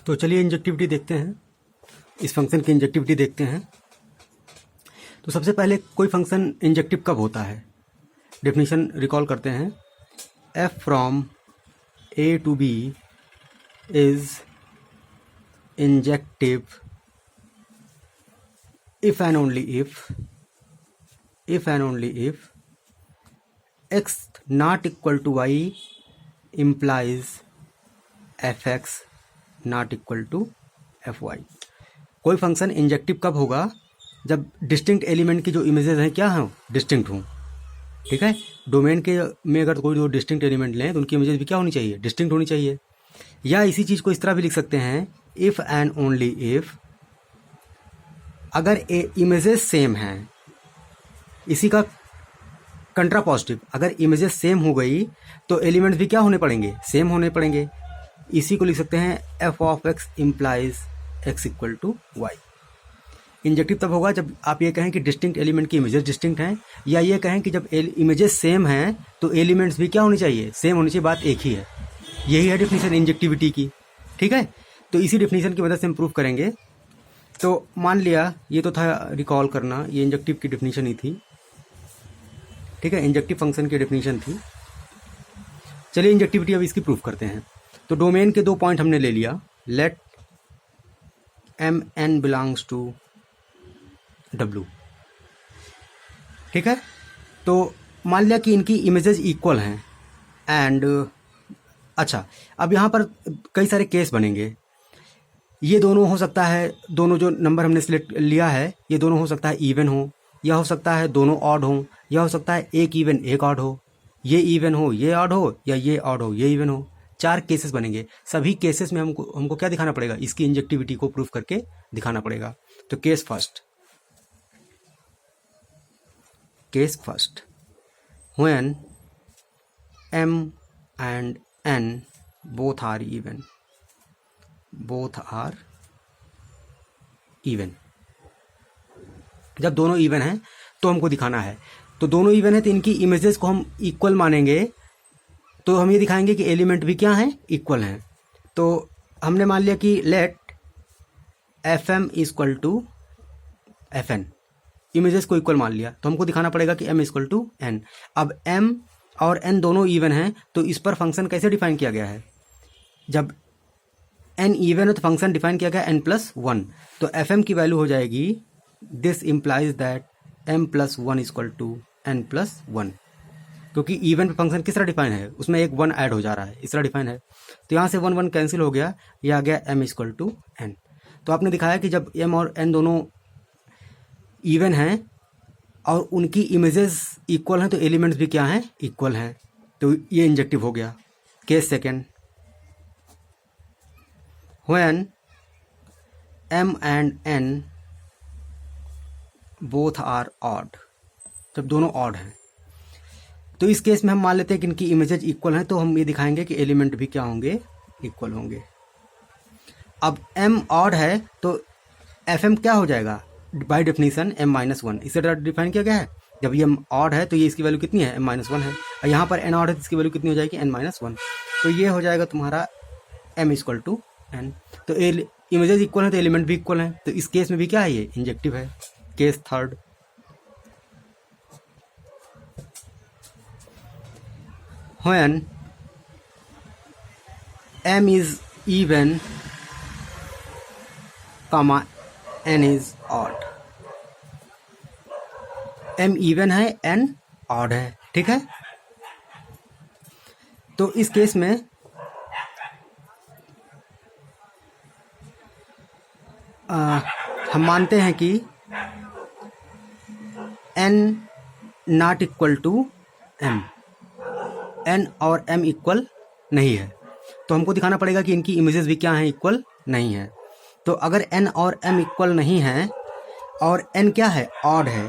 तो चलिए इंजेक्टिविटी देखते हैं, इस फंक्शन की इंजेक्टिविटी देखते हैं। तो सबसे पहले कोई फंक्शन इंजेक्टिव कब होता है, डेफिनेशन रिकॉल करते हैं। f from a to b is injective if and only if x not equal to y implies fx not equal to fy। कोई फंक्शन इंजेक्टिव कब होगा, जब डिस्टिंक्ट एलिमेंट की जो इमेजेस हैं क्या हैं, डिस्टिंक्ट हों। ठीक है, डोमेन के में अगर कोई दो डिस्टिंक्ट एलिमेंट लें तो उनकी इमेजेस भी क्या होनी चाहिए, डिस्टिंक्ट होनी चाहिए। या इसी चीज़ को इस तरह भी लिख सकते हैं, इफ़ एंड ओनली इफ़ अगर इमेजेस सेम हैं, इसी का कंट्रा पॉजिटिव, अगर इमेजेस सेम हो गई तो एलिमेंट्स भी क्या होने पड़ेंगे, सेम होने पड़ेंगे। इसी को लिख सकते हैं F of X implies X equal to Y. Injective तब होगा जब आप ये कहें कि डिस्टिंक्ट एलिमेंट की इमेजेस डिस्टिंक्ट हैं, या ये कहें कि जब इमेजेस सेम हैं तो एलिमेंट्स भी क्या होनी चाहिए, सेम होनी चाहिए। बात एक ही है, यही है डिफिनीशन इंजेक्टिविटी की। ठीक है, तो इसी डिफिनीशन की मदद से हम प्रूव करेंगे। तो मान लिया ये तो था रिकॉल करना, ये इंजेक्टिव की डिफिनीशन ही थी। ठीक है, इंजेक्टिव फंक्शन की डिफिनीशन थी। चलिए इंजेक्टिविटी अब इसकी प्रूफ करते हैं। तो डोमेन के दो पॉइंट हमने ले लिया, let M N belongs to W. ठीक है, तो मान लिया कि इनकी इमेजेस इक्वल हैं एंड अच्छा, अब यहाँ पर कई सारे केस बनेंगे। ये दोनों हो सकता है, दोनों जो नंबर हमने सिलेक्ट लिया है ये दोनों हो सकता है इवन हो, या हो सकता है दोनों ऑड हो, या हो सकता है एक इवन एक ऑड हो, ये इवन हो ये ऑड हो, या ये ऑड हो ये इवन हो। 4 केसेस बनेंगे। सभी केसेस में हमको क्या दिखाना पड़ेगा, इसकी इंजेक्टिविटी को प्रूफ करके दिखाना पड़ेगा। तो case first when m and n both are even, जब दोनों इवन हैं तो हमको दिखाना है। तो दोनों इवन है तो इनकी इमेजेस को हम इक्वल मानेंगे, तो हम ये दिखाएंगे कि एलिमेंट भी क्या हैं, इक्वल हैं। तो हमने मान लिया कि let F M equal to F N, images को इक्वल मान लिया, तो हमको दिखाना पड़ेगा कि m इक्वल टू एन। अब m और n दोनों इवन हैं तो इस पर फंक्शन कैसे डिफाइन किया गया है, जब n इवन है तो फंक्शन डिफाइन किया गया n प्लस वन। तो एफ एम की वैल्यू हो जाएगी, this implies that m plus one equal to n plus one, क्योंकि इवन पे फंक्शन किस तरह डिफाइन है, उसमें एक 1 ऐड हो जा रहा है, इस तरह डिफाइन है। तो यहाँ से 1 1 कैंसिल हो गया, ये आ गया m इक्वल टू एन। तो आपने दिखाया कि जब m और n दोनों इवन हैं और उनकी इमेजेस इक्वल हैं तो एलिमेंट्स भी क्या हैं, इक्वल हैं। तो ये इंजेक्टिव हो गया। Case second, when m and n both are odd, जब दोनों ऑड हैं। तो इस केस में हम मान लेते हैं कि इनकी इमेजेस इक्वल हैं, तो हम ये दिखाएंगे कि एलिमेंट भी क्या होंगे, इक्वल होंगे। अब m ऑड है तो एफ एम क्या हो जाएगा, by definition m minus one, इसे डिफाइन किया गया है। जब ये m ऑड है तो ये इसकी वैल्यू कितनी है, m माइनस वन है। और यहाँ पर n ऑड है तो इसकी वैल्यू कितनी हो जाएगी, n माइनस वन। तो ये हो जाएगा तुम्हारा m इक्वल टू n। तो इमेजेस इक्वल हैं तो एलिमेंट भी इक्वल हैं, तो इस केस में भी क्या है, ये इंजेक्टिव है। Case third, when m is even comma n is odd, m even है n ऑड है। ठीक है, तो इस केस में हम मानते हैं कि n not equal to m, n और m इक्वल नहीं है, तो हमको दिखाना पड़ेगा कि इनकी इमेजेस भी क्या हैं, इक्वल नहीं है। तो अगर n और m इक्वल नहीं है और n क्या है, ऑड है।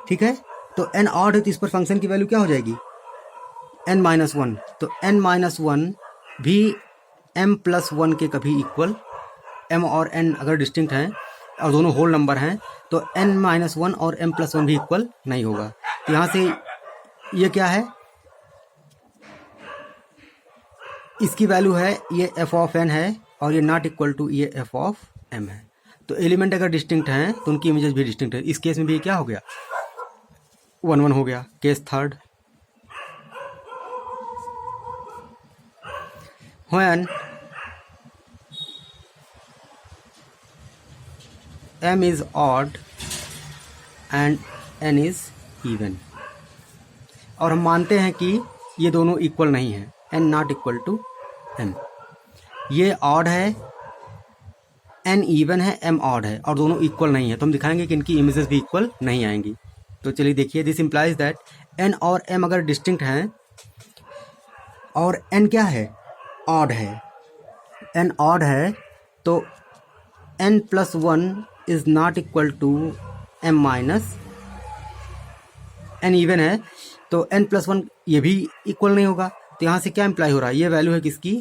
ठीक है, तो n ऑड है तो इस पर फंक्शन की वैल्यू क्या हो जाएगी, n माइनस वन। तो n माइनस वन भी m प्लस वन के कभी इक्वल, m और n अगर डिस्टिंक्ट हैं और दोनों होल नंबर हैं तो n माइनस वन और m प्लस वन भी इक्वल नहीं होगा। तो यहाँ से ये क्या है, इसकी वैल्यू है, ये f ऑफ n है और ये नॉट इक्वल टू ये एफ ऑफ एम है। तो एलिमेंट अगर डिस्टिंक्ट हैं तो उनकी इमेजेस भी डिस्टिंक्ट है। इस केस में भी क्या हो गया, 1-1 हो गया। Case third, when m is odd and n is even, और हम मानते हैं कि ये दोनों इक्वल नहीं है, n not equal to m। ये ऑड है, n इवन है, m ऑड है, और दोनों इक्वल नहीं है, तो हम दिखाएंगे कि इनकी इमेजेस भी इक्वल नहीं आएंगी। तो चलिए देखिए, दिस इंप्लाइज दैट n और m अगर डिस्टिंक्ट हैं और n क्या है, ऑड है, n ऑड है, तो n plus 1 is not equal to m minus n। Even है तो n प्लस 1 ये भी इक्वल नहीं होगा। तो यहाँ से क्या इम्प्लाई हो रहा है, ये वैल्यू है किसकी,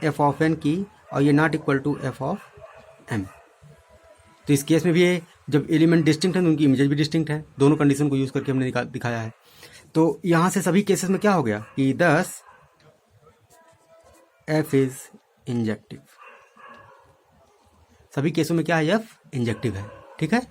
f ऑफ n की, और ये not equal to f of m। तो इस केस में भी ये जब एलिमेंट डिस्टिंक्ट है तो उनकी इमेजेस भी डिस्टिंक्ट है। दोनों कंडीशन को यूज करके हमने दिखाया है। तो यहाँ से सभी केसेस में क्या हो गया कि दस f इज इंजेक्टिव। सभी केसों में क्या है, f इंजेक्टिव है। ठीक है।